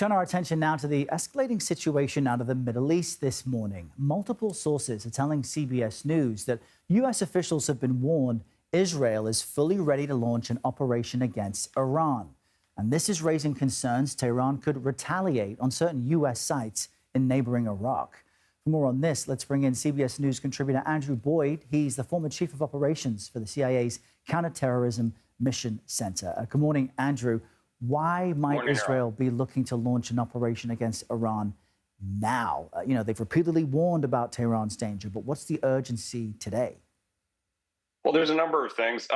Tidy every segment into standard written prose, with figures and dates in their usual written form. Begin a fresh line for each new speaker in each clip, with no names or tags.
Turn our attention now to the escalating situation out of the Middle East this morning. Multiple sources are telling CBS News that U.S. officials have been warned Israel is fully ready to launch an operation against Iran. And this is raising concerns Tehran could retaliate on certain U.S. sites in neighboring Iraq. For more on this, let's bring in CBS News contributor Andrew Boyd. He's the former chief of operations for the CIA's Counterterrorism Mission Center. Good morning, Andrew. Why might Israel be looking to launch an operation against Iran now? They've repeatedly warned about Tehran's danger, but what's the urgency today?
Well, there's a number of things.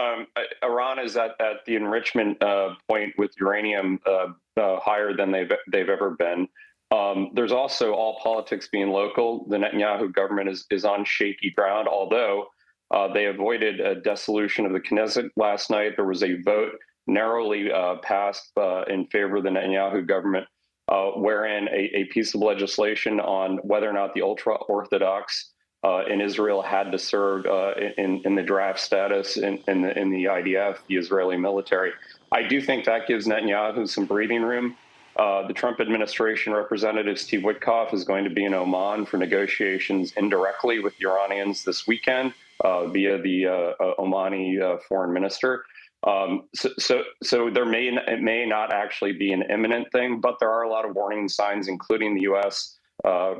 Iran is at the enrichment point with uranium higher than they've ever been. There's also all politics being local. The Netanyahu government is on shaky ground, although they avoided a dissolution of the Knesset last night. There was a vote narrowly passed in favor of the Netanyahu government, wherein a piece of legislation on whether or not the ultra-Orthodox in Israel had to serve in the draft status in the IDF, the Israeli military. I do think that gives Netanyahu some breathing room. The Trump administration representative Steve Witkoff is going to be in Oman for negotiations indirectly with the Iranians this weekend via the Omani foreign minister. So it may not actually be an imminent thing, but there are a lot of warning signs, including the U.S.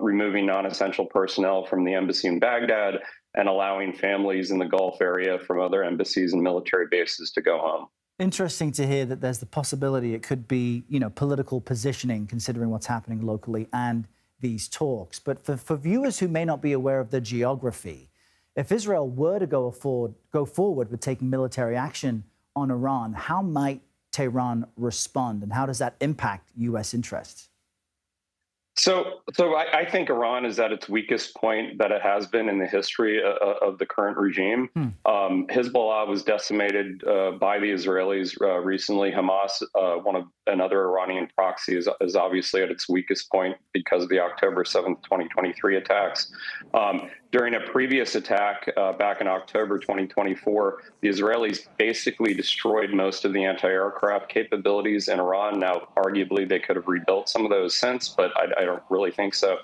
Removing non-essential personnel from the embassy in Baghdad and allowing families in the Gulf area from other embassies and military bases to go home.
Interesting to hear that there's the possibility it could be, political positioning, considering what's happening locally and these talks. But for viewers who may not be aware of the geography, if Israel were to go forward with taking military action on Iran, how might Tehran respond, and how does that impact U.S. interests?
So I think Iran is at its weakest point that it has been in the history of the current regime. Hezbollah was decimated by the Israelis recently. Hamas, another Iranian proxy, is obviously at its weakest point because of the October 7th, 2023 attacks. During a previous attack back in October 2024, the Israelis basically destroyed most of the anti-aircraft capabilities in Iran. Now, arguably, they could have rebuilt some of those since, but I don't really think so.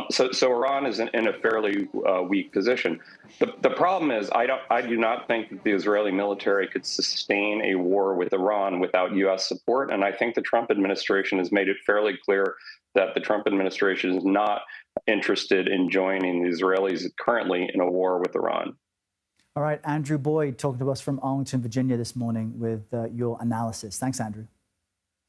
So Iran is in a fairly weak position. The problem is I do not think that the Israeli military could sustain a war with Iran without U.S. support. And I think the Trump administration has made it fairly clear that the Trump administration is not interested in joining the Israelis currently in a war with Iran.
All right, Andrew Boyd talking to us from Arlington, Virginia this morning with your analysis. Thanks, Andrew.